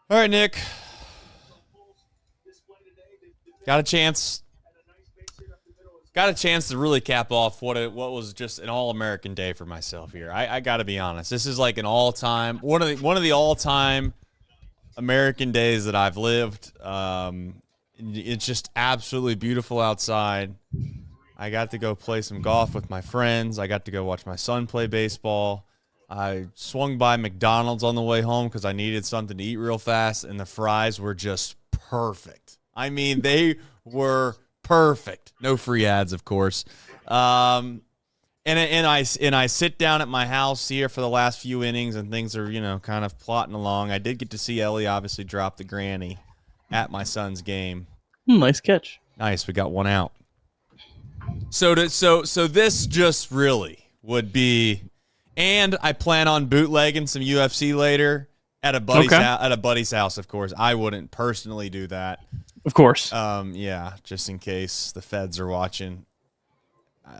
All right, Nick. Got a chance. Got a chance to really cap off what was just an all-American day for myself here. I got to be honest. This is like an all-time one of the all-time American days that I've lived. It's just absolutely beautiful outside. I got to go play some golf with my friends. I got to go watch my son play baseball. I swung by McDonald's on the way home because I needed something to eat real fast, and the fries were just perfect. I mean, they were perfect. No free ads, of course. And I sit down at my house here for the last few innings, and things are, kind of plotting along. I did get to see Elly obviously drop the granny at my son's game. Nice catch. Nice. We got one out. So this just really would be, and I plan on bootlegging some UFC later at a buddy's house. Of course, I wouldn't personally do that. Of course. Yeah, just in case the feds are watching.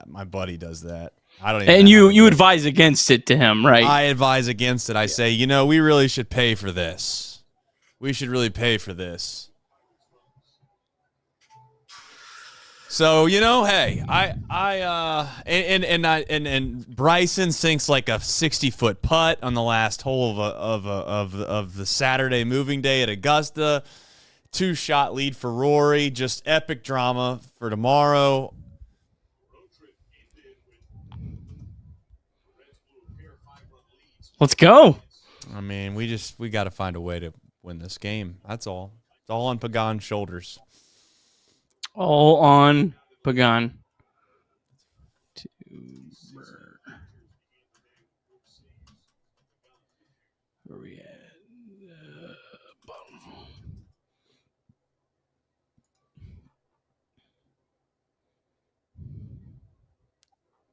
My buddy does that. I don't. And you advise against it to him, right? I advise against it. I say, we really should pay for this. We should really pay for this. So, hey, and Bryson sinks like a 60-foot putt on the last hole of the Saturday moving day at Augusta. 2-shot lead for Rory. Just epic drama for tomorrow. Let's go. I mean, we got to find a way to win this game. That's all. It's all on Pagan's shoulders. All on Pagan. Where we at? Bottom.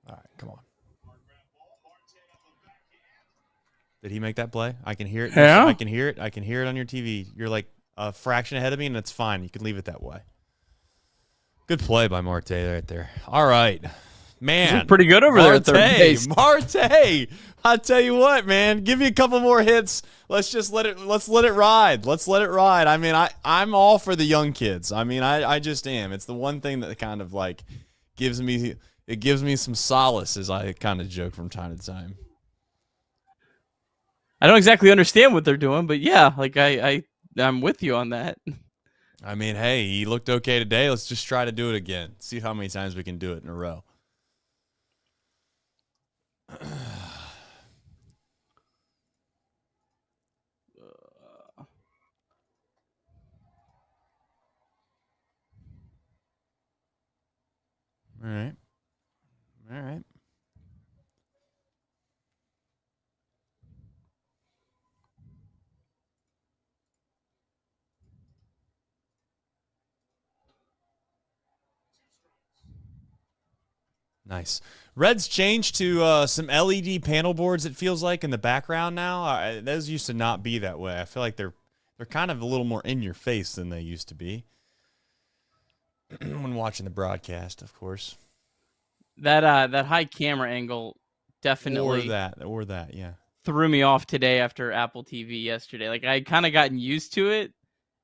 All right, come on. Did he make that play? I can hear it. Yeah. I can hear it. I can hear it on your TV. You're like a fraction ahead of me, and it's fine. You can leave it that way. Good play by Marte right there. All right. Man. Pretty good over there at third base. Marte. I tell you what, man. Give me a couple more hits. Let's let it ride. Let's let it ride. I mean, I'm all for the young kids. I mean, I just am. It's the one thing that kind of like gives me some solace, as I kind of joke from time to time. I don't exactly understand what they're doing, but yeah, like I'm with you on that. I mean, hey, he looked okay today. Let's just try to do it again. See how many times we can do it in a row. All right. Nice. Reds changed to some LED panel boards, it feels like, in the background now. Those used to not be that way. I feel like they're kind of a little more in your face than they used to be. When watching the broadcast, of course. That high camera angle definitely or that, yeah. Threw me off today after Apple TV yesterday. Like I kind of gotten used to it,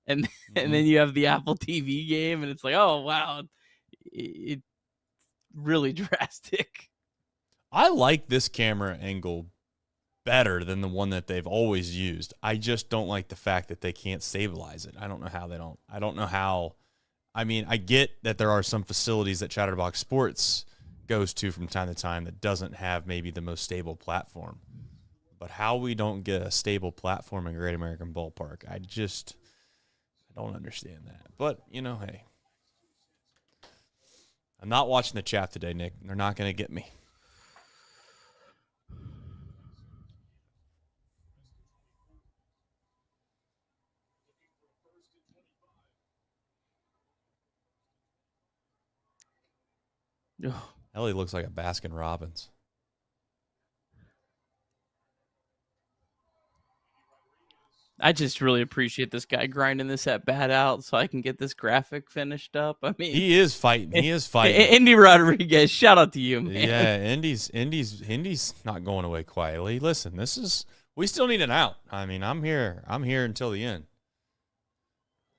and and then you have the Apple TV game, and it's like, oh wow, it really drastic. I like this camera angle better than the one that they've always used. I just don't like the fact that they can't stabilize it. I don't know how they don't. I don't know how. I mean, I get that there are some facilities that Chatterbox Sports goes to from time to time that doesn't have maybe the most stable platform. But how we don't get a stable platform in Great American Ballpark, I don't understand that. But, hey. I'm not watching the chat today, Nick. They're not going to get me. Elly looks like a Baskin Robbins. I just really appreciate this guy grinding this at bat out so I can get this graphic finished up. I mean, he is fighting. Endy Rodríguez, shout out to you, man. Yeah, Endy's not going away quietly. Listen, this is We still need an out. I mean, I'm here until the end.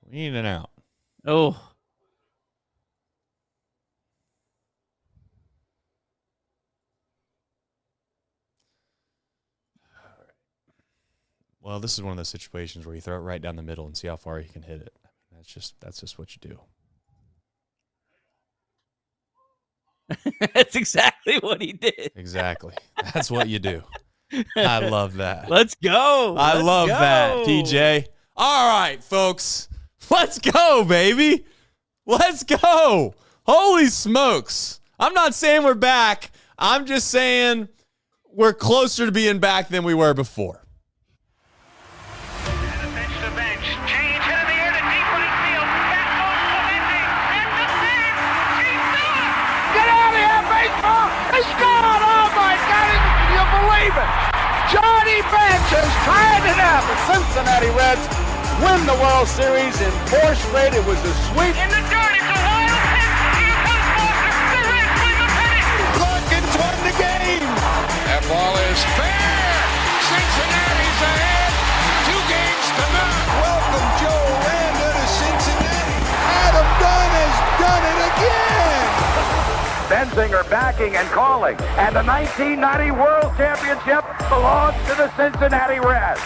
We need an out. Oh. Well, this is one of those situations where you throw it right down the middle and see how far you can hit it. I mean, that's just what you do. That's exactly what he did. Exactly. That's what you do. I love that. Let's go. I love that, TJ. All right, folks. Let's go, baby. Let's go. Holy smokes. I'm not saying we're back. I'm just saying we're closer to being back than we were before. Johnny Bench has tied it up. The Cincinnati Reds win the World Series in 4 straight. It was a sweep. In the dirt, it's a wild pitch. Here comes Fowler. The Reds win the pennant. Larkins won the game. That ball is fair. Cincinnati's ahead. 2 games to none. Welcome Joe Randa to Cincinnati. Adam Dunn has done it again. Benzinger backing and calling. And the 1990 World Championship belongs to the Cincinnati Reds.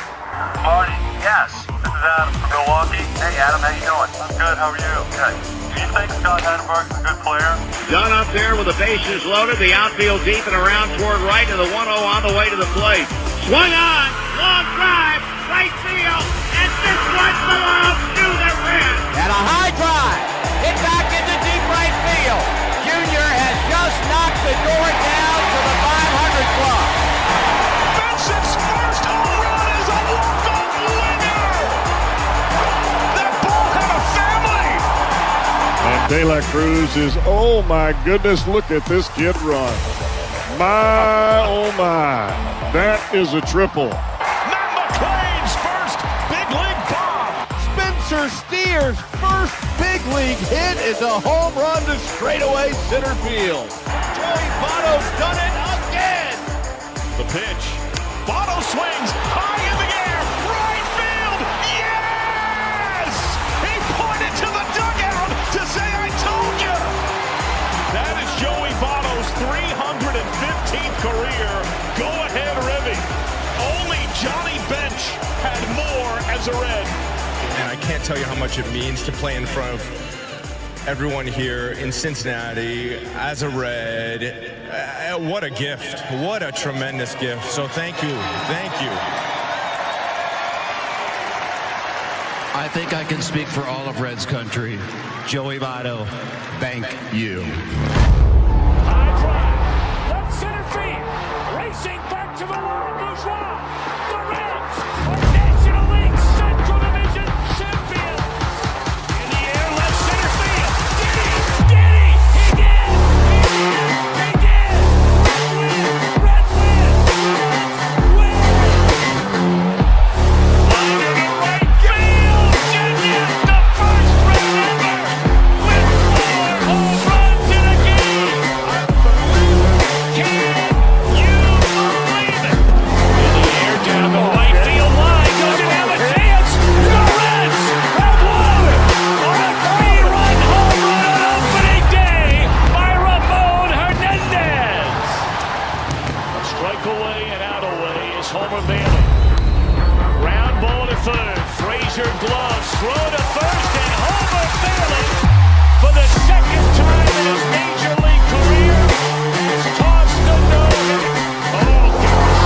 Marty, yes. This is Adam from Milwaukee. Hey, Adam, how you doing? I'm good. How are you? Good. Do you think Scott Chatterbox is a good player? Dunn up there with the bases loaded. The outfield deep and around toward right to the 1-0 on the way to the plate. Swung on. Long drive. Right field. And this one belongs to the Reds. And a high drive. Hit back into deep right field. Junior has just knocked the door down to the 500 club. Benson's first home run is a walk-off winner. That ball had a family. And De La Cruz is, oh my goodness, look at this kid run. My, oh my. That is a triple. Matt McClain's first big league bomb. Spencer Steer's first big league hit is a home run to straightaway center field. Joey Votto's done it again. The pitch. Votto swings high in the air. Right field. Yes! He pointed to the dugout to say, I told you. That is Joey Votto's 315th career go-ahead ribby. Only Johnny Bench had more as a Red. And I can't tell you how much it means to play in front of everyone here in Cincinnati as a Red. What a gift. What a tremendous gift. So thank you. Thank you. I think I can speak for all of Reds country. Joey Votto, thank you. High drive. Left center field. Racing back to the Laurent Bourgeois. The Reds are National League Central Division champions. In the air, left center field. Did he? He did! He did! Reds win! Win! Line to the right field. Genius, the first Red ever with 4 home runs in a game. Can you believe it? In the air, down the right field line. Doesn't have a chance. The Reds have won on a 3-run home run on opening day by Ramon Hernandez. A strike away and out away is Homer Bailey. Ground ball to third. Frazier gloves. Throw to first and Homer Bailey for the second time in his major league career has tossed a no-hitter. Oh, gosh.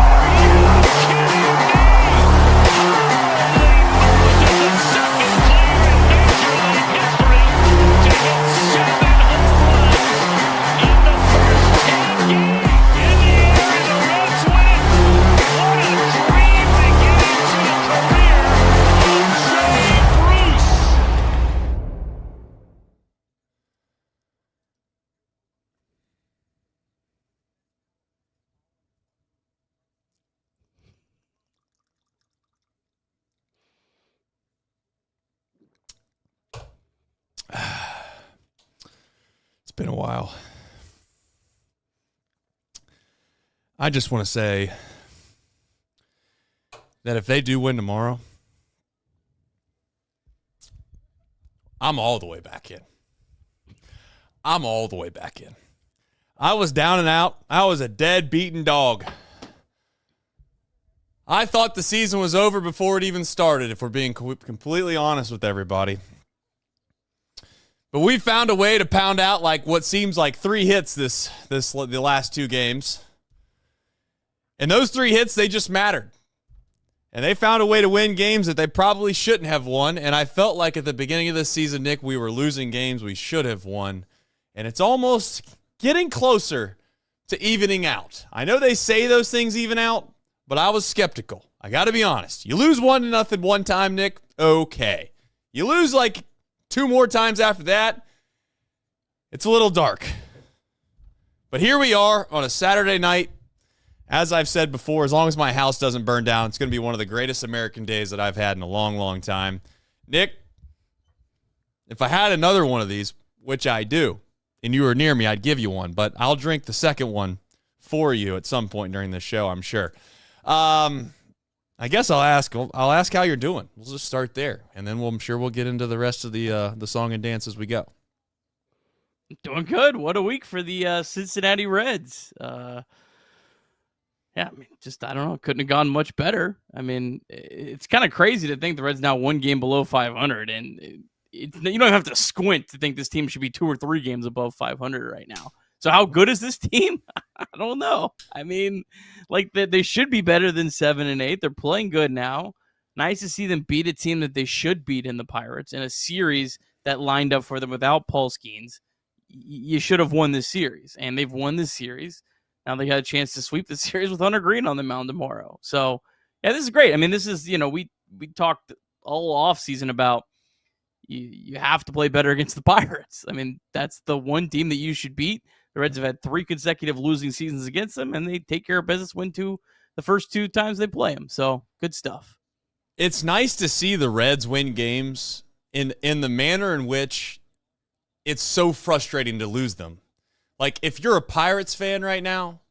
Are you kidding me? Holy Moses, the second player in major league history to hit 7 home runs in the first 10 games. In the air and the Reds win. What a dream to get into the career of Jay Bruce. It's been a while. I just want to say that if they do win tomorrow, I'm all the way back in. I'm all the way back in. I was down and out. I was a dead, beaten dog. I thought the season was over before it even started, if we're being completely honest with everybody. But we found a way to pound out like what seems like 3 hits the last 2 games. And those 3 hits, they just mattered. And they found a way to win games that they probably shouldn't have won. And I felt like at the beginning of this season, Nick, we were losing games we should have won. And it's almost getting closer to evening out. I know they say those things even out, but I was skeptical. I got to be honest. You lose 1-0 one time, Nick, okay. You lose like 2 more times after that, it's a little dark. But here we are on a Saturday night. As I've said before, as long as my house doesn't burn down, it's going to be one of the greatest American days that I've had in a long, long time. Nick, if I had another one of these, which I do, and you were near me, I'd give you one. But I'll drink the second one for you at some point during this show, I'm sure. I guess I'll ask how you're doing. We'll just start there, and then I'm sure we'll get into the rest of the song and dance as we go. Doing good. What a week for the Cincinnati Reds. Yeah, I mean, I don't know. Couldn't have gone much better. I mean, it's kind of crazy to think the Reds now 1 game below 500, and you don't have to squint to think this team should be 2 or 3 games above 500 right now. So how good is this team? I don't know. I mean, like they should be better than 7 and 8. They're playing good now. Nice to see them beat a team that they should beat in the Pirates in a series that lined up for them without Postgame. You should have won this series, and they've won this series. Now they got a chance to sweep the series with Hunter Green on the mound tomorrow. So, yeah, this is great. I mean, this is, we talked all offseason about you have to play better against the Pirates. I mean, that's the one team that you should beat. The Reds have had 3 consecutive losing seasons against them, and they take care of business, win the first 2 times they play them. So, good stuff. It's nice to see the Reds win games in the manner in which it's so frustrating to lose them. Like, if you're a Pirates fan right now,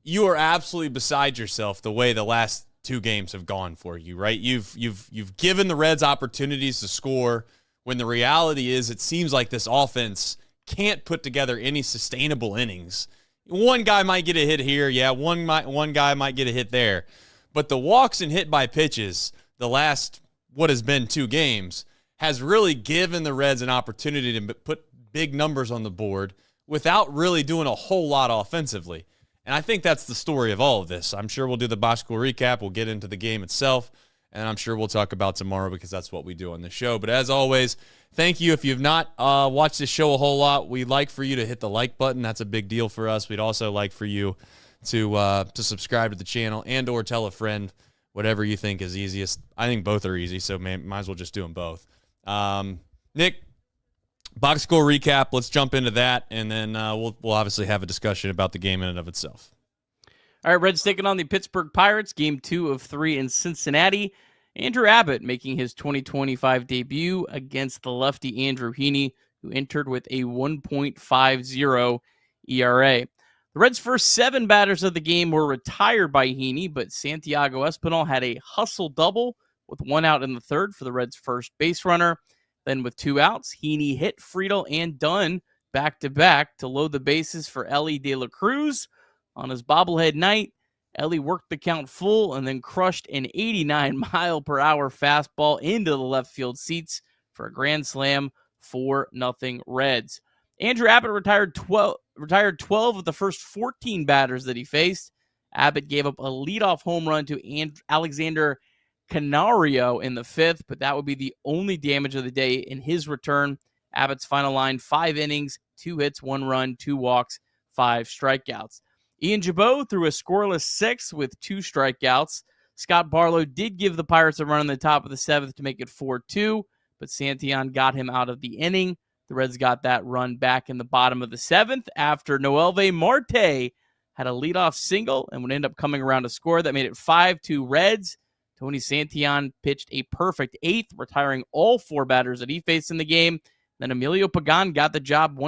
you are absolutely beside yourself the way the last 2 games have gone for you, right? You've given the Reds opportunities to score when the reality is it seems like this offense can't put together any sustainable innings. One guy might get a hit here, yeah, one guy might get a hit there. But the walks and hit by pitches the last what has been 2 games has really given the Reds an opportunity to put big numbers on the board without really doing a whole lot offensively. And I think that's the story of all of this. I'm sure we'll do the box score recap. We'll get into the game itself, and I'm sure we'll talk about tomorrow because that's what we do on the show. But as always, thank you. If you've not watched this show a whole lot, we'd like for you to hit the like button. That's a big deal for us. We'd also like for you to subscribe to the channel and or tell a friend, whatever you think is easiest. I think both are easy, so might as well just do them both. Nick, box score recap. Let's jump into that, and then we'll obviously have a discussion about the game in and of itself. All right, Reds taking on the Pittsburgh Pirates, game 2 of 3 in Cincinnati. Andrew Abbott making his 2025 debut against the lefty Andrew Heaney, who entered with a 1.50 ERA. The Reds' first 7 batters of the game were retired by Heaney, but Santiago Espinal had a hustle double with 1 out in the 3rd for the Reds' first base runner. Then with 2 outs, Heaney hit Friedl and Dunn back-to-back to load the bases for Elly De La Cruz. On his bobblehead night, Elly worked the count full and then crushed an 89-mile-per-hour fastball into the left field seats for a grand slam, 4-0 Reds. Andrew Abbott retired 12 of the first 14 batters that he faced. Abbott gave up a leadoff home run to Alexander Canario in the 5th, but that would be the only damage of the day in his return. Abbott's final line, 5 innings, 2 hits, 1 run, 2 walks, 5 strikeouts. Ian Jabot threw a scoreless 6th with 2 strikeouts. Scott Barlow did give the Pirates a run in the top of the 7th to make it 4-2, but Santillan got him out of the inning. The Reds got that run back in the bottom of the 7th after Noelvi Marte had a leadoff single and would end up coming around to score. That made it 5-2 Reds. Tony Santillan pitched a perfect 8th, retiring all 4 batters that he faced in the game. Then Emilio Pagan got the job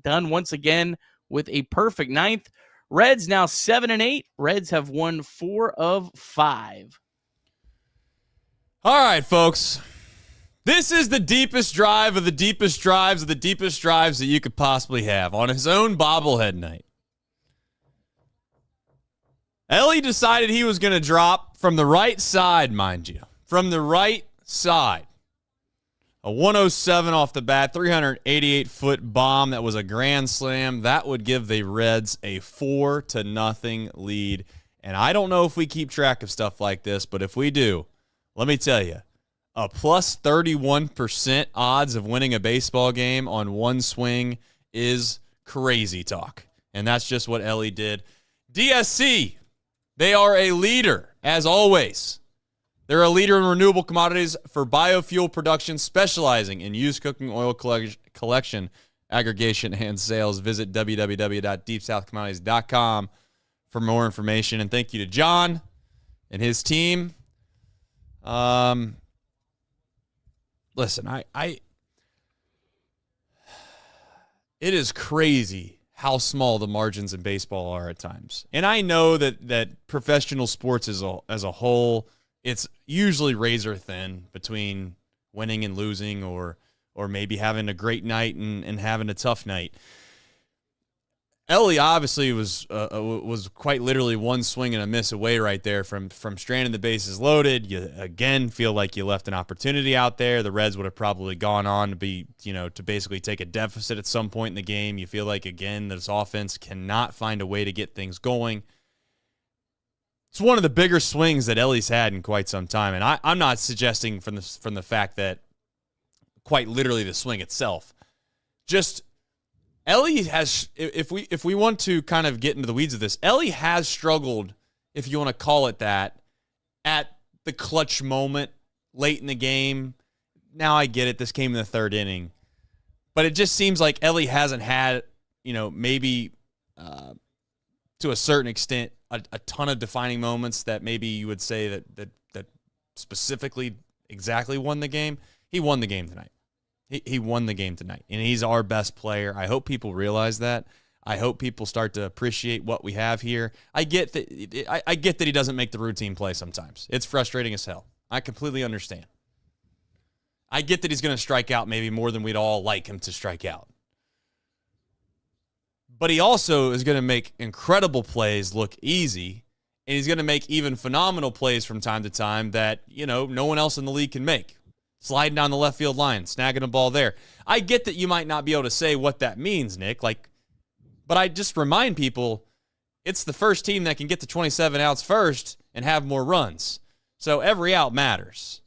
done once again with a perfect 9th. Reds now 7-8. Reds have won 4 of 5. All right, folks. This is the deepest drive of the deepest drives of the deepest drives that you could possibly have on his own bobblehead night. Elly decided he was going to drop from the right side, mind you. From the right side. A 107 off the bat, 388-foot bomb that was a grand slam. That would give the Reds a 4-0 lead. And I don't know if we keep track of stuff like this, but if we do, let me tell you, a plus 31% odds of winning a baseball game on one swing is crazy talk. And that's just what Elly did. DSC, they are a leader, as always. They're a leader in renewable commodities for biofuel production, specializing in used cooking oil collection, aggregation, and sales. Visit www.deepsouthcommodities.com for more information. And thank you to John and his team. Listen, it is crazy how small the margins in baseball are at times. And I know that professional sports as a whole, it's usually razor thin between winning and losing or maybe having a great night and having a tough night. Elly obviously was quite literally one swing and a miss away right there from stranding the bases loaded. You again feel like you left an opportunity out there. The Reds would have probably gone on to be, to basically take a deficit at some point in the game. You feel like, again, this offense cannot find a way to get things going. It's one of the bigger swings that Elly's had in quite some time. And I'm not suggesting from the fact that quite literally the swing itself, just Elly has, if we want to kind of get into the weeds of this, Elly has struggled, if you want to call it that, at the clutch moment late in the game. Now I get it. This came in the third inning. But it just seems like Elly hasn't had, maybe to a certain extent, a ton of defining moments that maybe you would say that specifically exactly won the game. He won the game tonight. He won the game tonight, and he's our best player. I hope people realize that. I hope people start to appreciate what we have here. I get that. I get that he doesn't make the routine play sometimes. It's frustrating as hell. I completely understand. I get that he's going to strike out maybe more than we'd all like him to strike out. But he also is going to make incredible plays look easy, and he's going to make even phenomenal plays from time to time that, no one else in the league can make. Sliding down the left field line, snagging a ball there. I get that you might not be able to say what that means, Nick. But I just remind people, it's the first team that can get to 27 outs first and have more runs. So every out matters.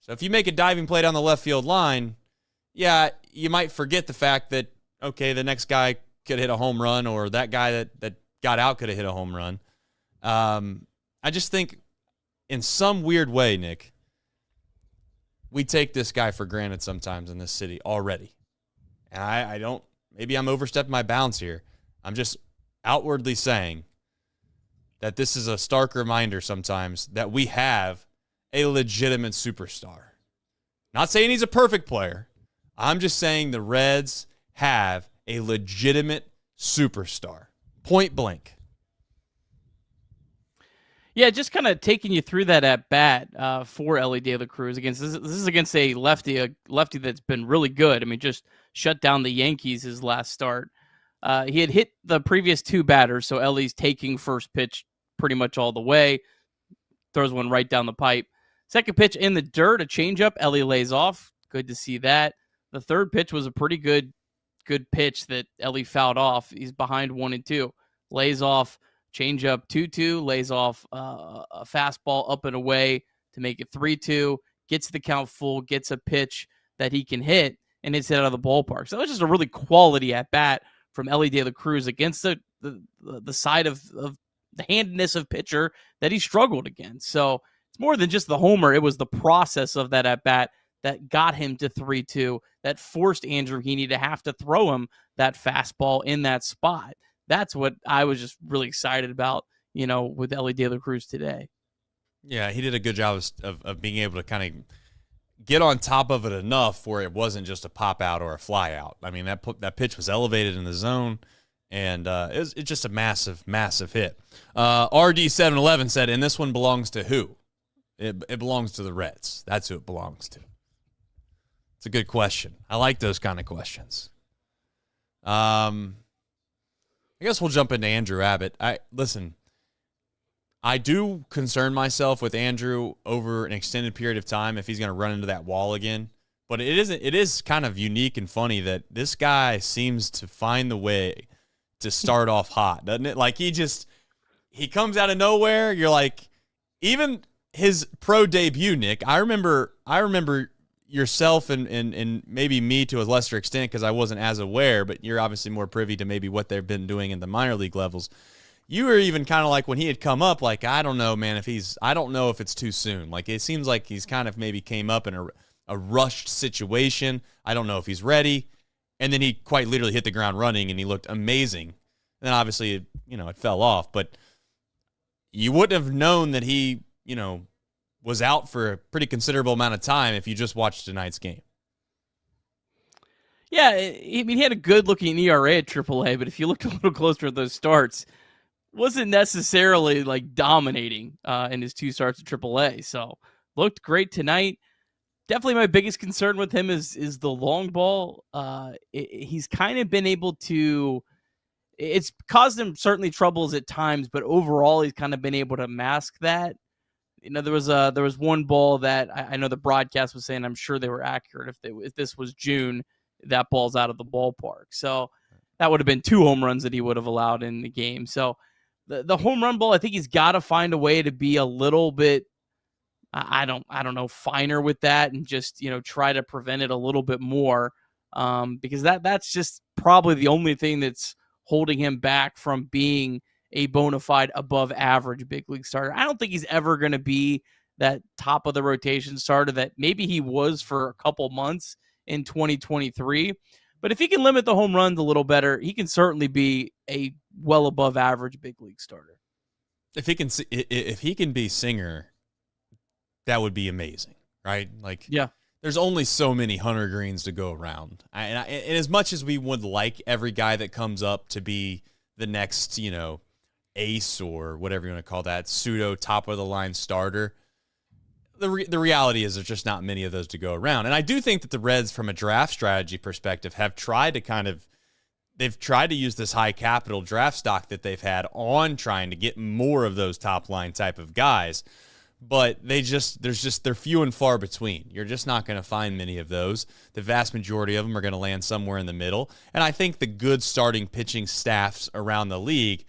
So if you make a diving play down the left field line, yeah, you might forget the fact that, okay, the next guy could hit a home run, or that guy that got out could have hit a home run. I just think in some weird way, Nick, we take this guy for granted sometimes in this city already. And I don't, maybe I'm overstepping my bounds here. I'm just outwardly saying that this is a stark reminder sometimes that we have a legitimate superstar. Not saying he's a perfect player. I'm just saying the Reds have a legitimate superstar. Point blank. Yeah, just kind of taking you through that at bat for Elly De La Cruz against this is against a lefty that's been really good. I mean, just shut down the Yankees his last start. He had hit the previous two batters, so Elly's taking first pitch pretty much all the way. Throws one right down the pipe. Second pitch in the dirt, a changeup. Elly lays off. Good to see that. The third pitch was a pretty good pitch that Elly fouled off. He's behind 1-2. Lays off. Changeup 2-2, lays off a fastball up and away to make it 3-2, gets the count full, gets a pitch that he can hit, and hits it out of the ballpark. So it was just a really quality at-bat from Elly De La Cruz against the side of the handedness of pitcher that he struggled against. So it's more than just the homer. It was the process of that at-bat that got him to 3-2, that forced Andrew Heaney to have to throw him that fastball in that spot. That's what I was just really excited about, with Elly De La Cruz today. Yeah, he did a good job of being able to kind of get on top of it enough where it wasn't just a pop out or a fly out. I mean, that pitch was elevated in the zone, And it's just a massive, massive hit. RD711 said, and this one belongs to who? It belongs to the Reds. That's who it belongs to. It's a good question. I like those kind of questions. I guess we'll jump into Andrew Abbott. Listen, I do concern myself with Andrew over an extended period of time if he's going to run into that wall again. But it is kind of unique and funny that this guy seems to find the way to start off hot, doesn't it? Like he comes out of nowhere. You're like, even his pro debut, Nick, I remember yourself and maybe me to a lesser extent because I wasn't as aware, but you're obviously more privy to maybe what they've been doing in the minor league levels. You were even kind of like when he had come up, like, I don't know, man, I don't know if it's too soon. Like it seems like he's kind of maybe came up in a rushed situation. I don't know if he's ready. And then he quite literally hit the ground running and he looked amazing. And then obviously, it fell off, but you wouldn't have known that he, was out for a pretty considerable amount of time if you just watched tonight's game. Yeah, I mean, he had a good-looking ERA at AAA, but if you looked a little closer at those starts, wasn't necessarily like dominating in his 2 starts at AAA. So looked great tonight. Definitely my biggest concern with him is the long ball. He's kind of been able to. It's caused him certainly troubles at times, but overall he's kind of been able to mask that. There was one ball that I know the broadcast was saying, I'm sure they were accurate. If this was June, that ball's out of the ballpark. So that would have been 2 home runs that he would have allowed in the game. So the home run ball, I think he's got to find a way to be a little bit, I don't know, finer with that and just, try to prevent it a little bit more because that's just probably the only thing that's holding him back from being a bona fide above average big league starter. I don't think he's ever going to be that top of the rotation starter that maybe he was for a couple months in 2023. But if he can limit the home runs a little better, he can certainly be a well above average big league starter. If he can be Singer, that would be amazing, right? Like, yeah, there's only so many Hunter Greens to go around. And as much as we would like every guy that comes up to be the next, ace or whatever you want to call that, pseudo top of the line starter, the reality is there's just not many of those to go around. And I do think that the Reds, from a draft strategy perspective, have tried to they've tried to use this high capital draft stock that they've had on trying to get more of those top line type of guys. But they're few and far between. You're just not going to find many of those. The vast majority of them are going to land somewhere in the middle. And I think the good starting pitching staffs around the league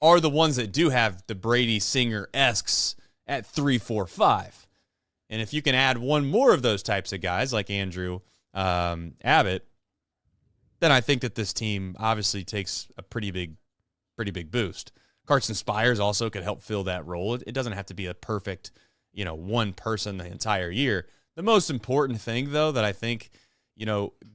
are the ones that do have the Brady Singer-esques at 3, 4, 5. And if you can add one more of those types of guys like Andrew Abbott, then I think that this team obviously takes a pretty big boost. Carson Spires also could help fill that role. It doesn't have to be a perfect, one person the entire year. The most important thing, though, that I think,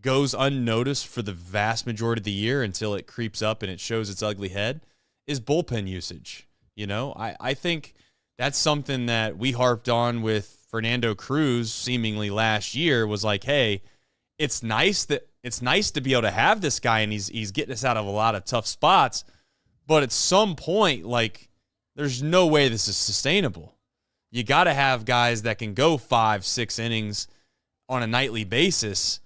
goes unnoticed for the vast majority of the year until it creeps up and it shows its ugly head is bullpen usage. I think that's something that we harped on with Fernando Cruz seemingly last year was like, hey, it's nice to be able to have this guy and he's getting us out of a lot of tough spots. But at some point, like, there's no way this is sustainable. You got to have guys that can go 5, 6 innings on a nightly basis.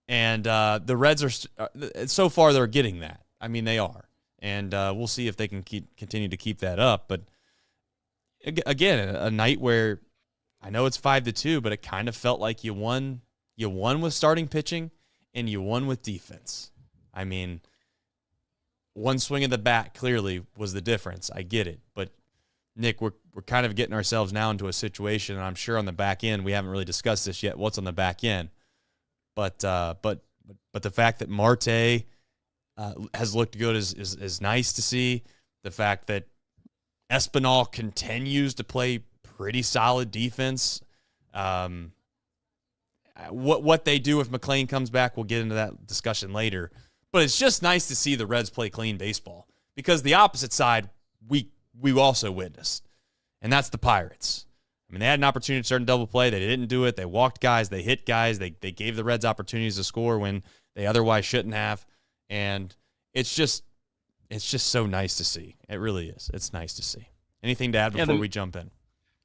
And the Reds are, so far, they're getting that. I mean, they are. And we'll see if they can continue to keep that up. But again, a night where I know it's 5-2, but it kind of felt like you won. You won with starting pitching and you won with defense. I mean, one swing of the bat clearly was the difference. I get it. But, Nick, we're kind of getting ourselves now into a situation, and I'm sure on the back end, we haven't really discussed this yet, what's on the back end. But the fact that Marte has looked good is nice to see. The fact that Espinal continues to play pretty solid defense. What they do if McLean comes back, we'll get into that discussion later. But it's just nice to see the Reds play clean baseball because the opposite side we also witnessed, and that's the Pirates. I mean, they had an opportunity to start in double play. They didn't do it. They walked guys. They hit guys. They gave the Reds opportunities to score when they otherwise shouldn't have. And it's just it's just so nice to see. It really is. It's nice to see. Anything to add before we jump in?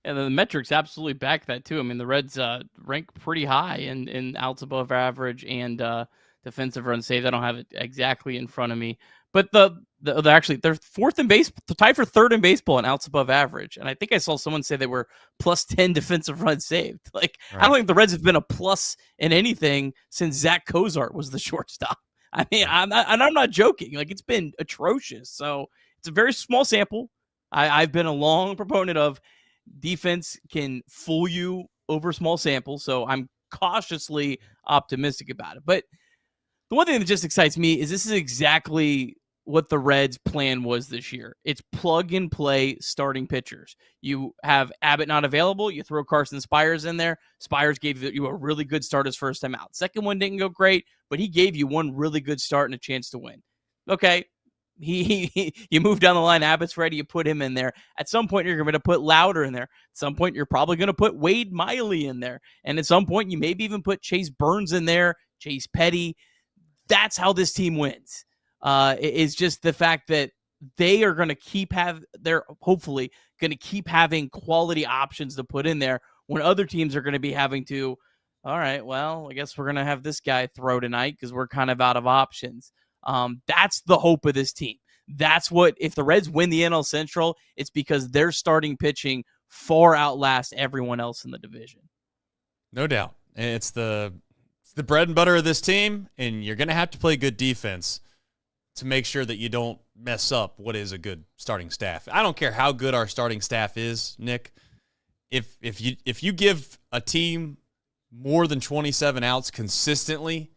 Yeah, the metrics absolutely back that too. I mean, the Reds rank pretty high in outs above average and defensive run saved. I don't have it exactly in front of me, but they're fourth in base, tied for third in baseball in outs above average. And I think I saw someone say they were plus 10 defensive runs saved. Like, right. I don't think the Reds have been a plus in anything since Zach Cozart was the shortstop. I mean, I'm not joking. Like, it's been atrocious. So it's a very small sample. I've been a long proponent of defense can fool you over small samples. So I'm cautiously optimistic about it. But the one thing that just excites me is this is exactly what the Reds' plan was this year. It's plug and play starting pitchers. You have Abbott not available. You throw Carson Spires in there. Spires gave you a really good start his first time out. Second one didn't go great, but he gave you one really good start and a chance to win. Okay. You move down the line. Abbott's ready. You put him in there. At some point, you're going to put Louder in there. At some point, you're probably going to put Wade Miley in there. And at some point, you maybe even put Chase Burns in there, Chase Petty. That's how this team wins. Is just the fact that they are going to they're hopefully going to keep having quality options to put in there when other teams are going to be having to, all right, well, I guess we're going to have this guy throw tonight because we're kind of out of options. That's the hope of this team. That's what, if the Reds win the NL Central, it's because their starting pitching far outlasts everyone else in the division. No doubt. It's the bread and butter of this team, and you're going to have to play good defense to make sure that you don't mess up what is a good starting staff. I don't care how good our starting staff is, Nick. If you give a team more than 27 outs consistently,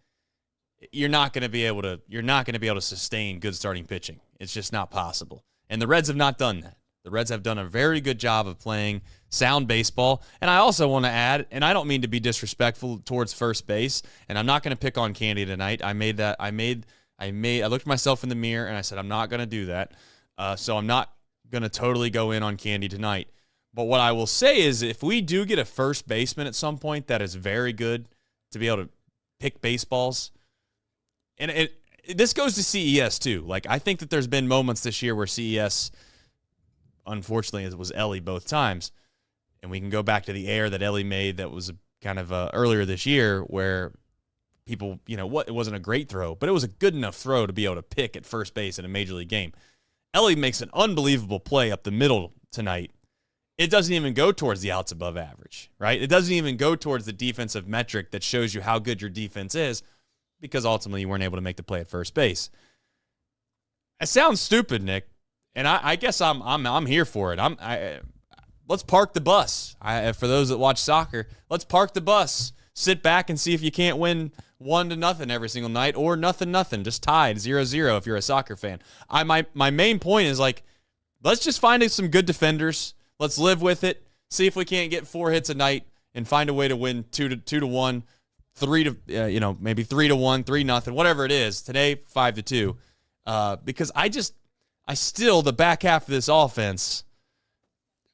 you're not going to be able to sustain good starting pitching. It's just not possible. And the Reds have not done that. The Reds have done a very good job of playing sound baseball. And I also want to add, and I don't mean to be disrespectful towards first base, and I'm not going to pick on Candy tonight. I looked myself in the mirror and I said, I'm not going to do that. So I'm not going to totally go in on Candy tonight. But what I will say is if we do get a first baseman at some point that is very good to be able to pick baseballs, and this goes to CES too. Like, I think that there's been moments this year where CES, unfortunately, it was Elly both times. And we can go back to the error that Elly made that was kind of earlier this year where people, it wasn't a great throw, but it was a good enough throw to be able to pick at first base in a major league game. Elly makes an unbelievable play up the middle tonight. It doesn't even go towards the outs above average, right? It doesn't even go towards the defensive metric that shows you how good your defense is because ultimately you weren't able to make the play at first base. It sounds stupid, Nick, and I guess I'm here for it. Let's park the bus. For those that watch soccer, let's park the bus. Sit back and see if you can't win 1-0 every single night or 0-0, just tied 0-0 if you're a soccer fan. My main point is, like, let's just find some good defenders. Let's live with it. See if we can't get 4 hits a night and find a way to win 2-1, 3-1, maybe 3-1, 3-0, whatever it is. Today 5-2. Because I still the back half of this offense.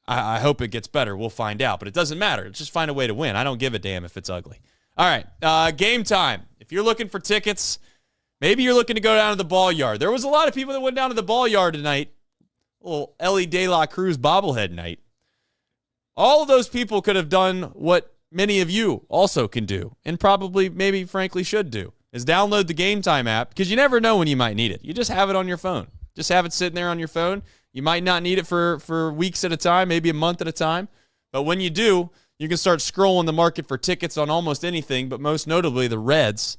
I hope it gets better. We'll find out, but it doesn't matter. Just find a way to win. I don't give a damn if it's ugly. All right, game time. If you're looking for tickets, maybe you're looking to go down to the ball yard. There was a lot of people that went down to the ball yard tonight. Little Elly De La Cruz bobblehead night. All of those people could have done what many of you also can do, and probably, maybe, frankly, should do, is download the Game Time app, because you never know when you might need it. You just have it on your phone. Just have it sitting there on your phone. You might not need it for weeks at a time, maybe a month at a time. But when you do, you can start scrolling the market for tickets on almost anything, but most notably the Reds.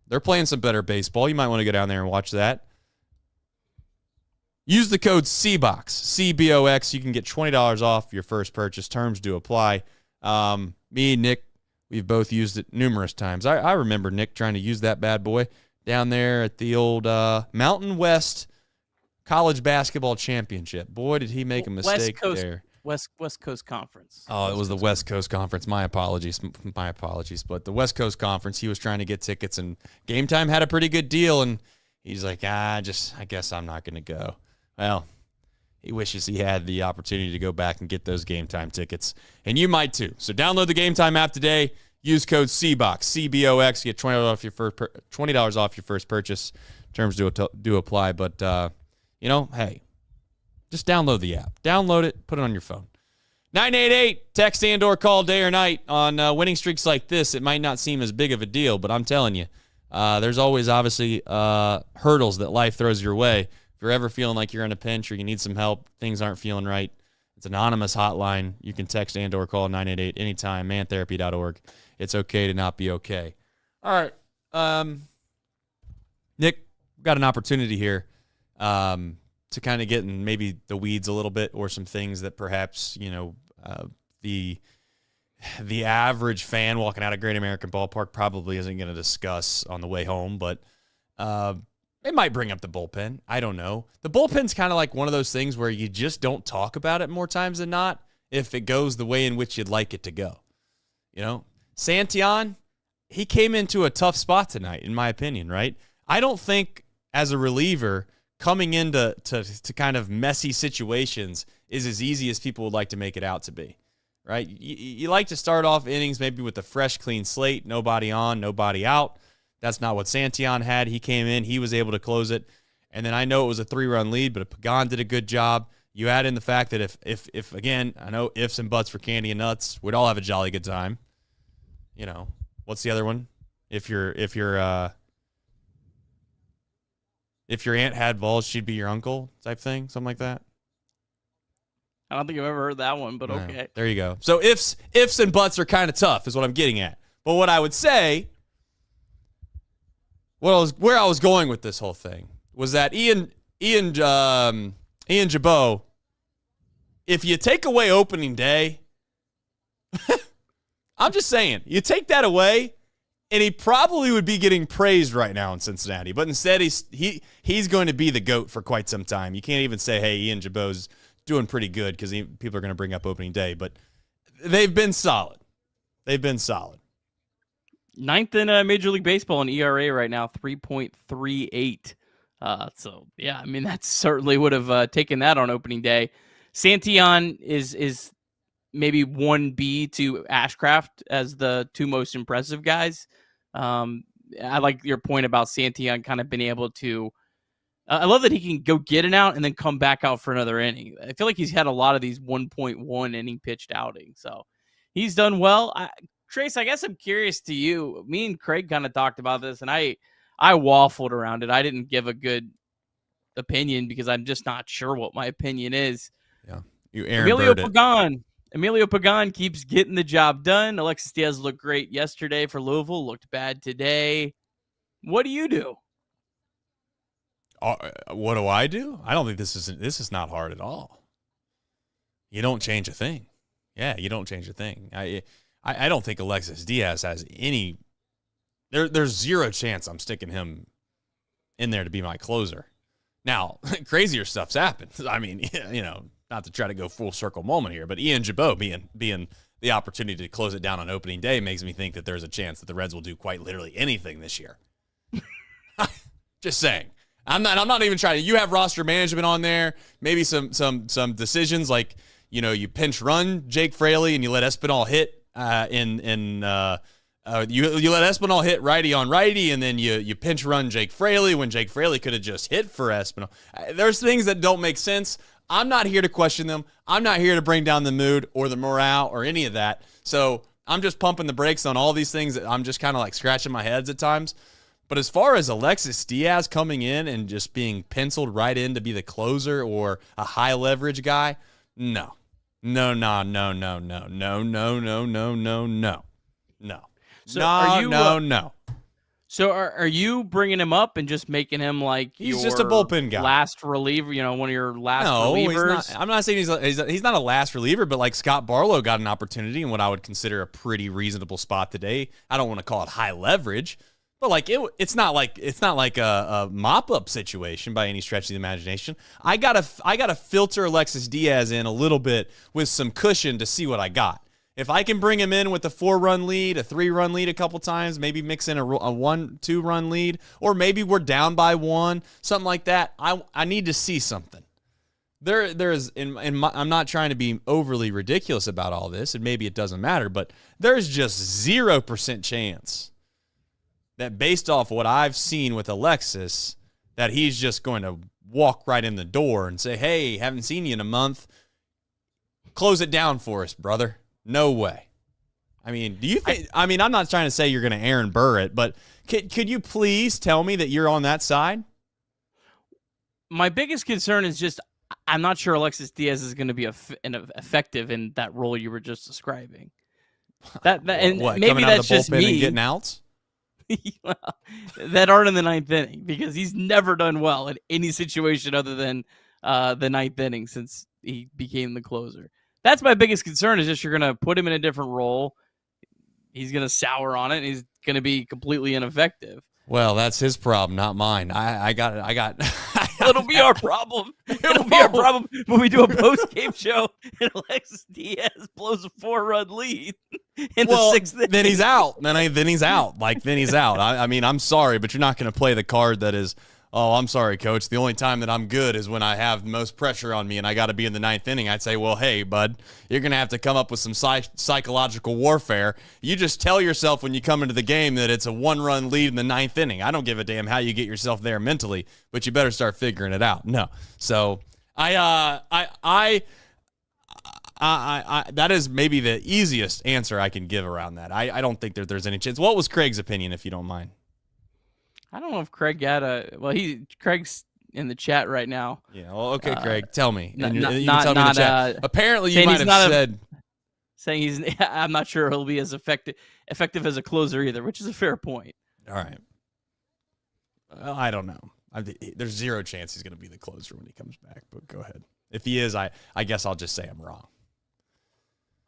They're playing some better baseball. You might want to go down there and watch that. Use the code CBox, CBOX. You can get $20 off your first purchase. Terms do apply. Me and Nick, we've both used it numerous times. I remember Nick trying to use that bad boy down there at the old Mountain West College Basketball Championship. Boy, did he make a mistake there. West Coast Conference. Oh, it was the West Coast Conference. My apologies. But the West Coast Conference, he was trying to get tickets, and Game Time had a pretty good deal, and he's like, I guess I'm not going to go. Well, he wishes he had the opportunity to go back and get those Game Time tickets, and you might too. So download the Game Time app today. Use code CBox, CBOX. Get $20 off your first purchase. Terms do apply, but hey, just download the app. Download it, put it on your phone. 988, text and/or call day or night. On winning streaks like this, it might not seem as big of a deal, but I'm telling you, there's always obviously hurdles that life throws your way. If you're ever feeling like you're in a pinch or you need some help, things aren't feeling right, it's an anonymous hotline. You can text and/or call 988 anytime, mantherapy.org. It's okay to not be okay. All right. Nick, we've got an opportunity here to kind of get in maybe the weeds a little bit, or some things that perhaps, the average fan walking out of Great American Ballpark probably isn't going to discuss on the way home, but it might bring up the bullpen. I don't know. The bullpen's kind of like one of those things where you just don't talk about it more times than not if it goes the way in which you'd like it to go. Santillan, he came into a tough spot tonight, in my opinion, right? I don't think as a reliever coming into to kind of messy situations is as easy as people would like to make it out to be, right? You like to start off innings maybe with a fresh, clean slate, nobody on, nobody out. That's not what Santillan had. He came in, he was able to close it, and then I know it was a 3-run lead, but Pagan did a good job. You add in the fact that if again, I know ifs and buts for candy and nuts, we'd all have a jolly good time. What's the other one? If your aunt had balls, she'd be your uncle type thing, something like that. I don't think I've ever heard that one, but okay. No, there you go. So ifs and buts are kind of tough is what I'm getting at. But what I would say, where I was going with this whole thing was that Ian Jabot, if you take away opening day, I'm just saying, you take that away, and he probably would be getting praised right now in Cincinnati. But instead, he's going to be the GOAT for quite some time. You can't even say, hey, Ian Jabot's doing pretty good, because people are going to bring up opening day. But they've been solid. Ninth in Major League Baseball in ERA right now, 3.38. So, yeah, I mean, that certainly would have taken that on opening day. Santillan is maybe 1B to Ashcraft as the two most impressive guys. I like your point about Santillan kind of being able to I love that he can go get an out and then come back out for another inning. I feel like he's had a lot of these 1.1 inning pitched outings. So he's done well. Trace, I guess I'm curious to you. Me and Craig kind of talked about this, and I waffled around it. I didn't give a good opinion because I'm just not sure what my opinion is. Yeah, you Aaron Emilio Pagan keeps getting the job done. Alexis Diaz looked great yesterday for Louisville, looked bad today. What do you do? What do? I don't think this is not hard at all. You don't change a thing. Yeah, you don't change a thing. I don't think Alexis Diaz has any. There's zero chance I'm sticking him in there to be my closer. Now, crazier stuff's happened. I mean, not to try to go full circle moment here, but Ian Jabot being the opportunity to close it down on opening day makes me think that there's a chance that the Reds will do quite literally anything this year. Just saying. I'm not even trying to. You have roster management on there. Maybe some decisions like, you pinch run Jake Fraley and you let Espinal hit you let Espinal hit righty on righty, and then you pinch run Jake Fraley when Jake Fraley could have just hit for Espinal. There's things that don't make sense. I'm not here to question them. I'm not here to bring down the mood or the morale or any of that. So I'm just pumping the brakes on all these things that I'm just kind of like scratching my heads at times. But as far as Alexis Diaz coming in and just being penciled right in to be the closer or a high leverage guy, no. So So are you bringing him up and just making him like he's just a bullpen guy, last reliever? One of your last relievers. He's not. I'm not saying he's not a last reliever, but like Scott Barlow got an opportunity in what I would consider a pretty reasonable spot today. I don't want to call it high leverage, but like it's not like a mop up situation by any stretch of the imagination. I gotta filter Alexis Diaz in a little bit with some cushion to see what I got. If I can bring him in with a 4-run lead, a 3-run lead a couple times, maybe mix in a 1-2-run lead, or maybe we're down by 1, something like that. I need to see something. I'm not trying to be overly ridiculous about all this, and maybe it doesn't matter, but there's just 0% chance that based off what I've seen with Alexis, that he's just going to walk right in the door and say, hey, haven't seen you in a month. Close it down for us, brother. No way. I mean, do you think, I'm not trying to say you're going to Aaron Burr it, but could you please tell me that you're on that side? My biggest concern is just, I'm not sure Alexis Diaz is going to be effective in that role you were just describing. And what, maybe that's just me and getting outs? That aren't in the ninth inning, because he's never done well in any situation other than the ninth inning since he became the closer. That's my biggest concern, is just you're going to put him in a different role. He's going to sour on it, and he's going to be completely ineffective. Well, that's his problem, not mine. I got It'll be our problem. It'll be our problem when we do a post-game show and Alexis Diaz blows a 4-run lead in the sixth inning. Then he's out. Then he's out. Then he's out. I mean, I'm sorry, but you're not going to play the card that is, oh, I'm sorry, coach. The only time that I'm good is when I have the most pressure on me and I got to be in the ninth inning. I'd say, well, hey, bud, you're going to have to come up with some psychological warfare. You just tell yourself when you come into the game that it's a 1-run lead in the ninth inning. I don't give a damn how you get yourself there mentally, but you better start figuring it out. No. So that is maybe the easiest answer I can give around that. I don't think that there's any chance. What was Craig's opinion, if you don't mind? I don't know if Craig got Craig's in the chat right now. Yeah, well, okay, Craig, tell me. You can tell me in the chat. Apparently, you might have said... saying I'm not sure he'll be as effective as a closer either, which is a fair point. All right. Well, I don't know. There's zero chance he's going to be the closer when he comes back, but go ahead. If he is, I guess I'll just say I'm wrong.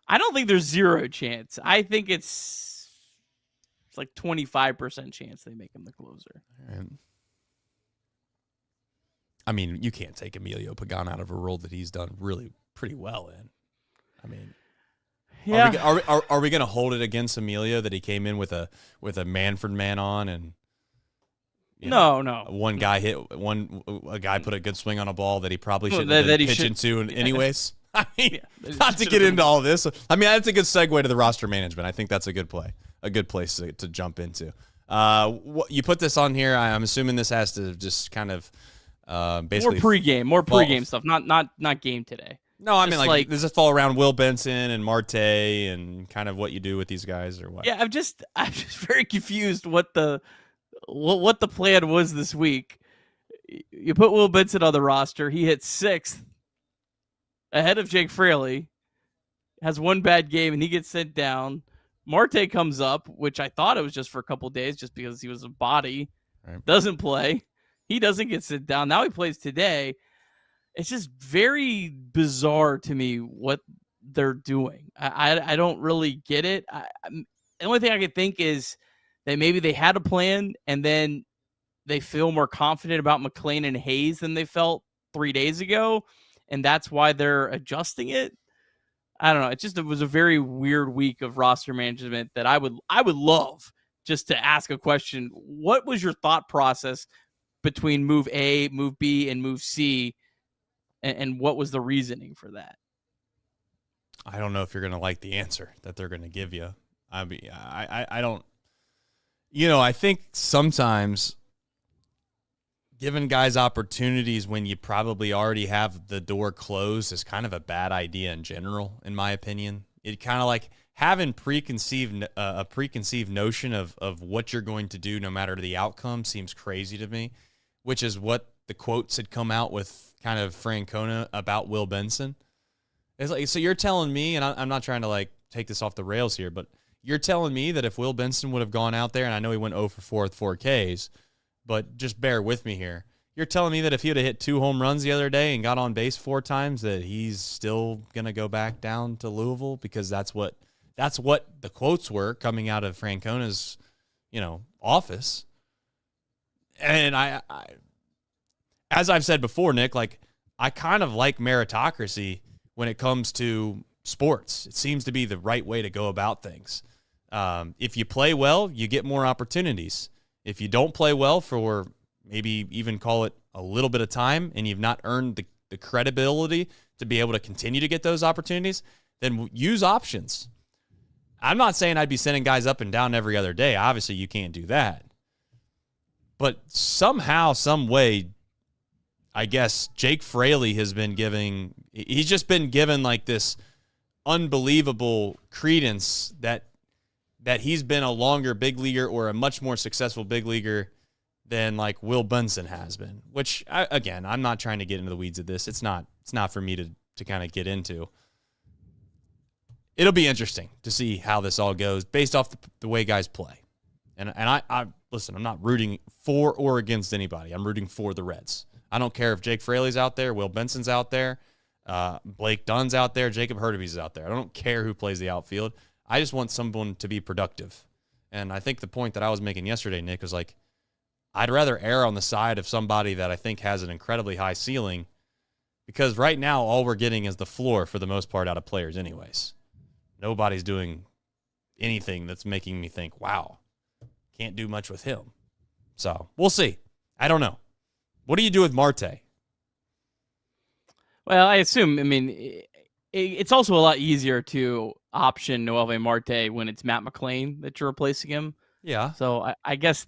I don't think there's zero chance. I think it's like 25% chance they make him the closer. And, I mean, you can't take Emilio Pagan out of a role that he's done really pretty well in. I mean, yeah. Are we going to hold it against Emilio that he came in with a Manfred man on and no. One guy a guy put a good swing on a ball that he probably shouldn't have been pitching to anyways. I mean, not to get into all this. I mean, that's a good segue to the roster management. I think that's a good play. A good place to jump into. You put this on here. I'm assuming this has to just kind of basically more pregame stuff, not game today. No, I mean like does it fall around Will Benson and Marte and kind of what you do with these guys or what? Yeah, I'm just very confused what the plan was this week. You put Will Benson on the roster. He hit 6th ahead of Jake Fraley. Has one bad game and he gets sent down. Marte comes up, which I thought it was just for a couple days just because he was a body. Right. Doesn't play. He doesn't get sent down. Now he plays today. It's just very bizarre to me what they're doing. I don't really get it. The only thing I could think is that maybe they had a plan and then they feel more confident about McClain and Hayes than they felt 3 days ago, and that's why they're adjusting it. I don't know. It was a very weird week of roster management that I would love just to ask a question. What was your thought process between move A, move B, and move C, and what was the reasoning for that? I don't know if you're going to like the answer that they're going to give you. I don't. I think sometimes giving guys opportunities when you probably already have the door closed is kind of a bad idea in general, in my opinion. It kind of like having a preconceived notion of what you're going to do no matter the outcome seems crazy to me, which is what the quotes had come out with kind of Francona about Will Benson. It's like, so you're telling me, and I'm not trying to like take this off the rails here, but you're telling me that if Will Benson would have gone out there, and I know he went 0 for 4 with 4 Ks, but just bear with me here. You're telling me that if he would have hit 2 home runs the other day and got on base 4 times, that he's still going to go back down to Louisville? Because that's what the quotes were coming out of Francona's, office. And I as I've said before, Nick, like I kind of like meritocracy when it comes to sports. It seems to be the right way to go about things. If you play well, you get more opportunities. If you don't play well for maybe even call it a little bit of time and you've not earned the credibility to be able to continue to get those opportunities, then use options. I'm not saying I'd be sending guys up and down every other day. Obviously, you can't do that. But somehow, some way, I guess Jake Fraley has been he's just been given like this unbelievable credence that he's been a longer big leaguer or a much more successful big leaguer than like Will Benson has been, which again, I'm not trying to get into the weeds of this. It's not for me to kind of get into. It'll be interesting to see how this all goes based off the way guys play. And I listen, I'm not rooting for or against anybody. I'm rooting for the Reds. I don't care if Jake Fraley's out there, Will Benson's out there, Blake Dunn's out there, Jacob Hurtubise is out there. I don't care who plays the outfield. I just want someone to be productive. And I think the point that I was making yesterday, Nick, was like, I'd rather err on the side of somebody that I think has an incredibly high ceiling, because right now all we're getting is the floor for the most part out of players anyways. Nobody's doing anything that's making me think, wow, can't do much with him. So we'll see. I don't know. What do you do with Marte? Well, I mean, it's also a lot easier to option Noelvi Marte when it's Matt McClain that you're replacing him. Yeah. So I guess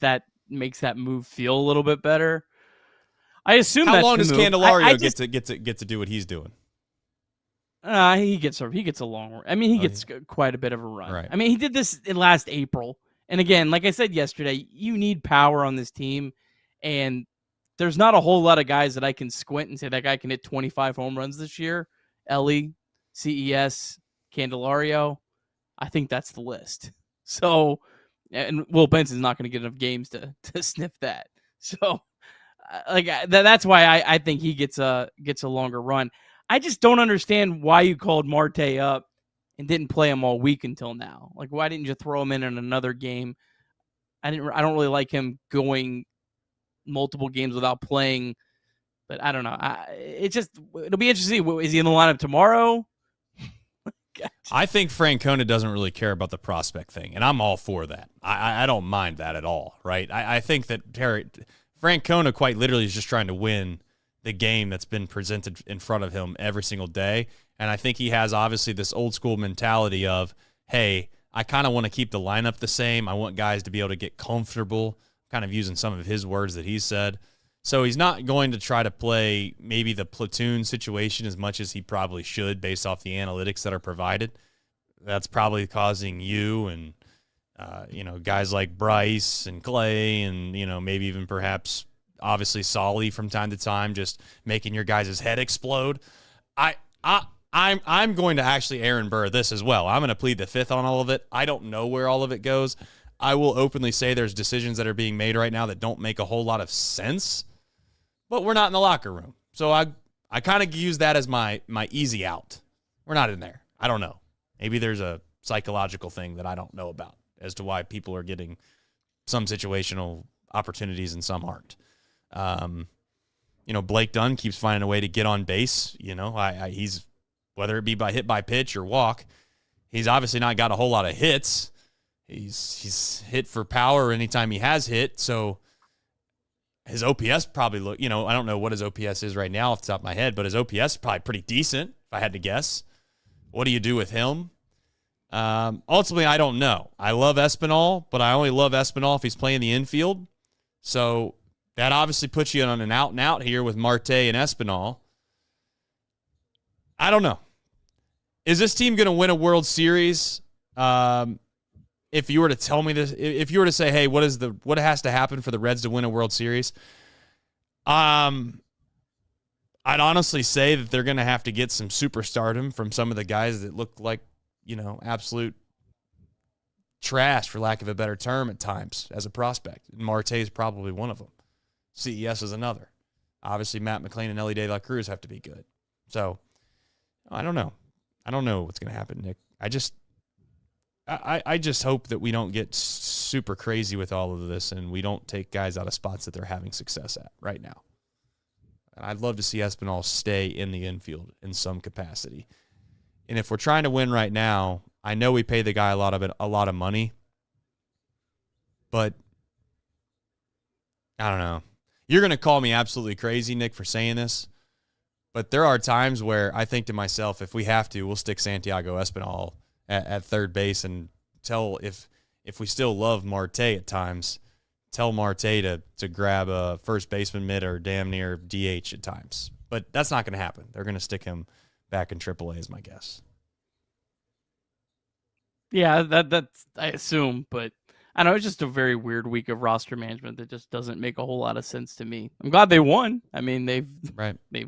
makes that move feel a little bit better. I assume how that's long the does move. Candelario get to do what he's doing? He gets a long. I mean, he gets quite a bit of a run. Right. I mean, he did this in last April, and again, like I said yesterday, you need power on this team, and there's not a whole lot of guys that I can squint and say that guy can hit 25 home runs this year. Elly, CES, Candelario. I think that's the list. So, and Will Benson's not going to get enough games to sniff that. So, that's why I think he gets a longer run. I just don't understand why you called Marte up and didn't play him all week until now. Like, why didn't you throw him in another game? I don't really like him going multiple games without playing, but I don't know. It'll be interesting. Is he in the lineup tomorrow? I think Francona doesn't really care about the prospect thing, and I'm all for that. I don't mind that at all, right? I think that Francona quite literally is just trying to win the game that's been presented in front of him every single day, and I think he has obviously this old school mentality of, hey, I kind of want to keep the lineup the same. I want guys to be able to get comfortable, kind of using some of his words that he said. So he's not going to try to play maybe the platoon situation as much as he probably should based off the analytics that are provided. That's probably causing you and, guys like Bryce and Clay and, maybe even perhaps obviously Solly from time to time, just making your guys' head explode. I'm going to actually Aaron Burr this as well. I'm going to plead the fifth on all of it. I don't know where all of it goes. I will openly say there's decisions that are being made right now that don't make a whole lot of sense. But we're not in the locker room. So I kind of use that as my easy out. We're not in there. I don't know. Maybe there's a psychological thing that I don't know about as to why people are getting some situational opportunities and some aren't. Blake Dunn keeps finding a way to get on base. He's, whether it be by hit by pitch or walk, he's obviously not got a whole lot of hits. He's hit for power anytime he has hit. So his OPS probably I don't know what his OPS is right now off the top of my head, but his OPS is probably pretty decent if I had to guess. What do you do with him? Ultimately, I don't know. I love Espinal, but I only love Espinal if he's playing the infield. So that obviously puts you on an out and out here with Marte and Espinal. I don't know. Is this team going to win a World Series? If you were to tell me this, if you were to say, hey, what has to happen for the Reds to win a World Series? I'd honestly say that they're going to have to get some superstardom from some of the guys that look like, absolute trash, for lack of a better term, at times as a prospect. And Marte is probably one of them. CES is another. Obviously, Matt McClain and Elly De La Cruz have to be good. So, I don't know. I don't know what's going to happen, Nick. I just hope that we don't get super crazy with all of this and we don't take guys out of spots that they're having success at right now. And I'd love to see Espinal stay in the infield in some capacity. And if we're trying to win right now, I know we pay the guy a lot of money, but I don't know. You're going to call me absolutely crazy, Nick, for saying this, but there are times where I think to myself, if we have to, we'll stick Santiago Espinal at third base and tell if we still love Marte at times, tell Marte to grab a first baseman mid or damn near DH at times. But that's not going to happen. They're going to stick him back in AAA is my guess. Yeah, that's I assume, but I know it's just a very weird week of roster management that just doesn't make a whole lot of sense to me. I'm glad they won. I mean, they've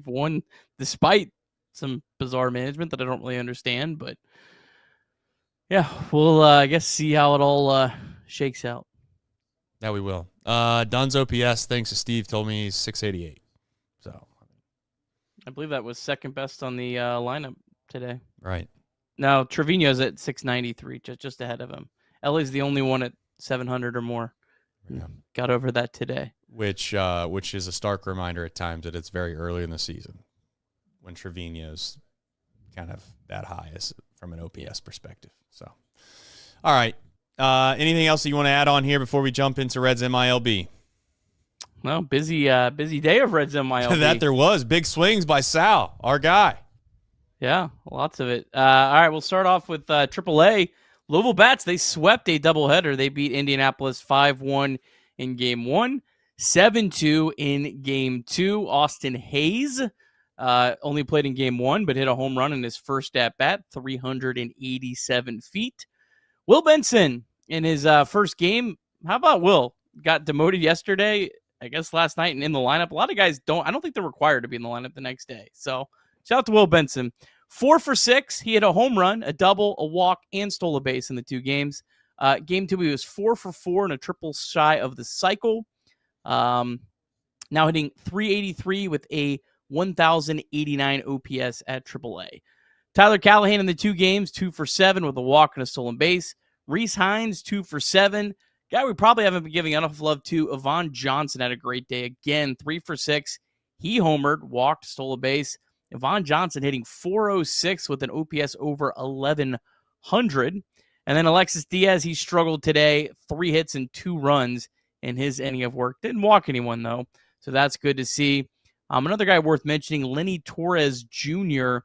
won despite some bizarre management that I don't really understand, but yeah, we'll I guess see how it all shakes out. Yeah, we will. Dunn's OPS, thanks to Steve, told me he's 688. So I believe that was second best on the lineup today. Right. Now Trevino's at 693, just ahead of him. Elly's the only one at 700 or more. Yeah. Got over that today. Which is a stark reminder at times that it's very early in the season when Trevino's kind of that high as from an OPS perspective. So, all right. Anything else that you want to add on here before we jump into Reds MILB? Well, busy day of Reds MILB. That there was. Big swings by Sal, our guy. Yeah, lots of it. All right, we'll start off with AAA. Louisville Bats, they swept a doubleheader. They beat Indianapolis 5-1 in Game 1, 7-2 in Game 2. Austin Hayes only played in Game 1, but hit a home run in his first at-bat, 387 feet. Will Benson, in his first game, how about Will? Got demoted yesterday, I guess last night, and in the lineup. A lot of guys I don't think they're required to be in the lineup the next day. So, shout out to Will Benson. 4 for 6. He hit a home run, a double, a walk, and stole a base in the 2 games. Game 2, he was 4 for 4 and a triple shy of the cycle. Now hitting 383 with a 1,089 OPS at AAA. Tyler Callahan in the 2 games, 2 for 7 with a walk and a stolen base. Reese Hines, 2 for 7. Guy we probably haven't been giving enough love to, Yvonne Johnson, had a great day. Again, 3 for 6. He homered, walked, stole a base. Yvonne Johnson hitting 406 with an OPS over 1,100. And then Alexis Diaz, he struggled today. 3 hits and 2 runs in his inning of work. Didn't walk anyone, though, so that's good to see. Another guy worth mentioning, Lenny Torres Jr.,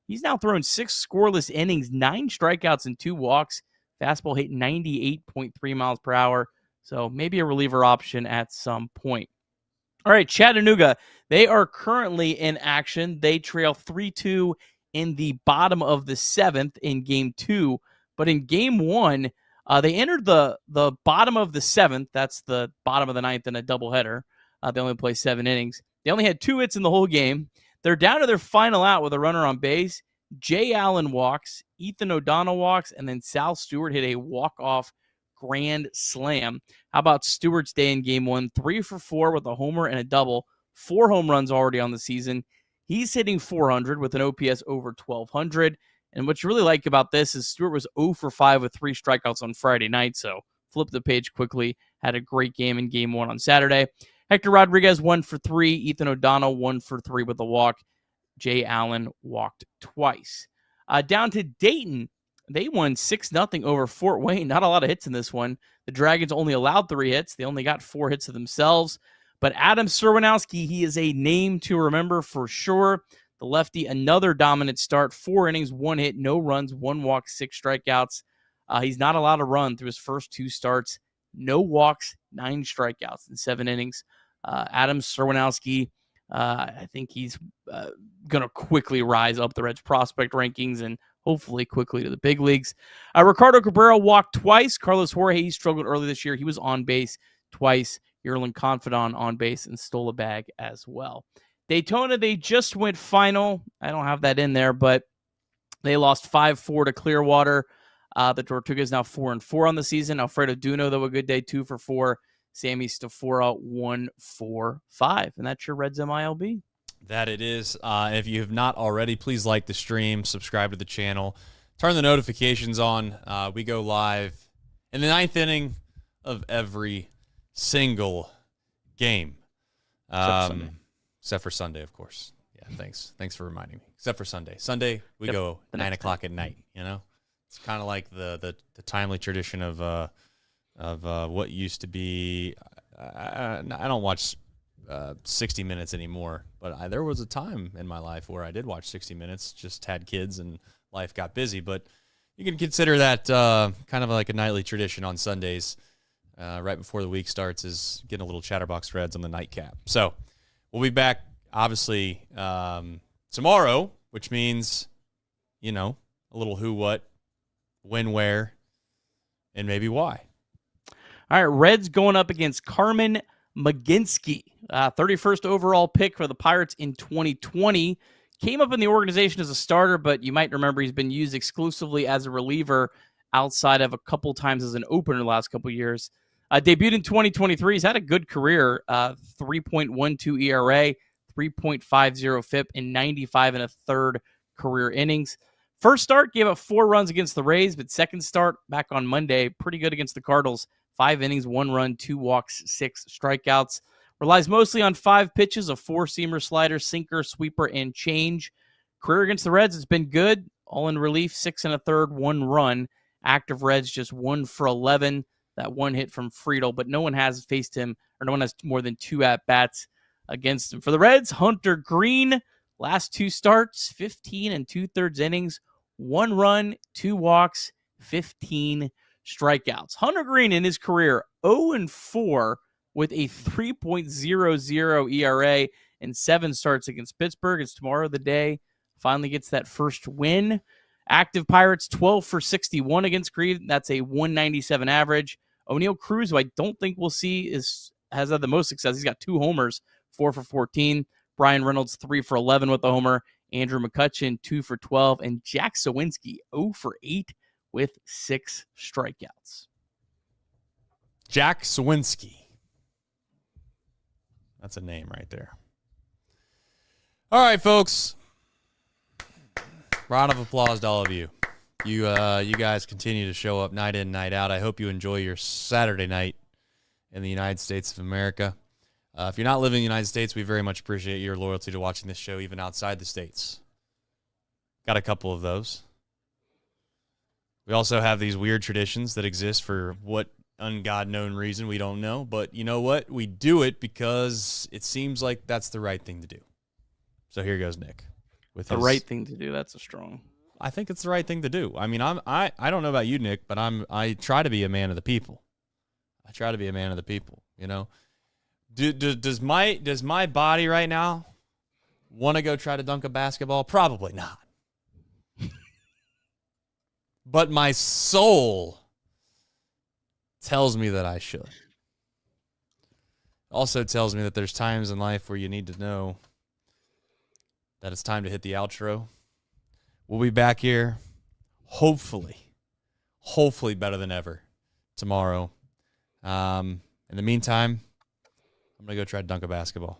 he's now thrown 6 scoreless innings, 9 strikeouts, and 2 walks. Fastball hit 98.3 miles per hour, so maybe a reliever option at some point. All right, Chattanooga, they are currently in action. They trail 3-2 in the bottom of the 7th in Game 2, but in Game 1, they entered the bottom of the 7th. That's the bottom of the 9th in a doubleheader. They only play 7 innings. They only had 2 hits in the whole game. They're down to their final out with a runner on base. Jay Allen walks, Ethan O'Donnell walks, and then Sal Stewart hit a walk-off grand slam. How about Stewart's day in Game 1? 3 for 4 with a homer and a double. 4 home runs already on the season. He's hitting 400 with an OPS over 1,200. And what you really like about this is Stewart was 0 for 5 with 3 strikeouts on Friday night, so flip the page quickly. Had a great game in Game 1 on Saturday. Hector Rodriguez, 1 for 3. Ethan O'Donnell, 1 for 3 with a walk. Jay Allen walked twice. Down to Dayton, they won 6-0 over Fort Wayne. Not a lot of hits in this one. The Dragons only allowed 3 hits. They only got 4 hits of themselves. But Adam Serwanowski, he is a name to remember for sure. The lefty, another dominant start. 4 innings, 1 hit, no runs, 1 walk, 6 strikeouts. He's not allowed to run through his first 2 starts. No walks, 9 strikeouts in 7 innings. Adam Serwanowski, I think he's going to quickly rise up the Reds prospect rankings and hopefully quickly to the big leagues. Ricardo Cabrera walked twice. Carlos Jorge struggled early this year. He was on base twice. Yerlin Confidant on base and stole a bag as well. Daytona, they just went final. I don't have that in there, but they lost 5-4 to Clearwater. The Tortugas now 4-4 on the season. Alfredo Duno, though, a good day, 2 for 4. Sammy Stafora, 1 for 5. And that's your Reds MILB. That it is. If you have not already, please like the stream, subscribe to the channel, turn the notifications on. We go live in the 9th inning of every single game. Except for Sunday, of course. Yeah, thanks for reminding me. Except for Sunday. Sunday, we go 9 o'clock at night, you know? It's kind of like the timely tradition of what used to be. I don't watch 60 Minutes anymore, but there was a time in my life where I did watch 60 Minutes, just had kids and life got busy. But you can consider that kind of like a nightly tradition on Sundays. right before the week starts is getting a little Chatterbox Reds on the nightcap. So we'll be back, obviously, tomorrow, which means, a little who, what, when, where, and maybe why. All right, Reds going up against Carmen McGinsky, 31st overall pick for the Pirates in 2020. Came up in the organization as a starter, but you might remember he's been used exclusively as a reliever outside of a couple times as an opener the last couple years. Debuted in 2023. He's had a good career, 3.12 ERA, 3.50 FIP, and 95 and a third career innings. First start, gave up 4 runs against the Rays, but second start back on Monday, pretty good against the Cardinals. 5 innings, 1 run, 2 walks, 6 strikeouts. Relies mostly on 5 pitches, a 4-seamer, slider, sinker, sweeper, and change. Career against the Reds has been good. All in relief, 6 1/3, 1 run. Active Reds just 1 for 11. That 1 hit from Friedl, but no one has faced him, or no one has more than 2 at-bats against him. For the Reds, Hunter Green, last 2 starts, 15 2/3 innings, 1 run, 2 walks, 15 strikeouts. Hunter Green in his career 0-4 with a 3.00 ERA and 7 starts against Pittsburgh. It's tomorrow the day. Finally gets that first win. Active Pirates 12 for 61 against Green. That's a 197 average. O'Neal Cruz, who I don't think we'll see, has had the most success. He's got 2 homers, 4 for 14. Brian Reynolds 3 for 11 with a homer. Andrew McCutchen 2 for 12. And Jack Sawinski 0 for 8 with 6 strikeouts. Jack Sawinski. That's a name right there. All right, folks. Round of applause to all of you. You guys continue to show up night in, night out. I hope you enjoy your Saturday night in the United States of America. If you're not living in the United States, we very much appreciate your loyalty to watching this show, even outside the States. Got a couple of those. We also have these weird traditions that exist for what ungod-known reason, we don't know. But you know what? We do it because it seems like that's the right thing to do. So here goes Nick. With the right thing to do. That's a strong. I think it's the right thing to do. I mean, I don't know about you, Nick, but I try to be a man of the people. I try to be a man of the people. Does my body right now want to go try to dunk a basketball? Probably not. But my soul tells me that I should. Also tells me that there's times in life where you need to know that it's time to hit the outro. We'll be back here, hopefully better than ever tomorrow. In the meantime, I'm going to go try to dunk a basketball.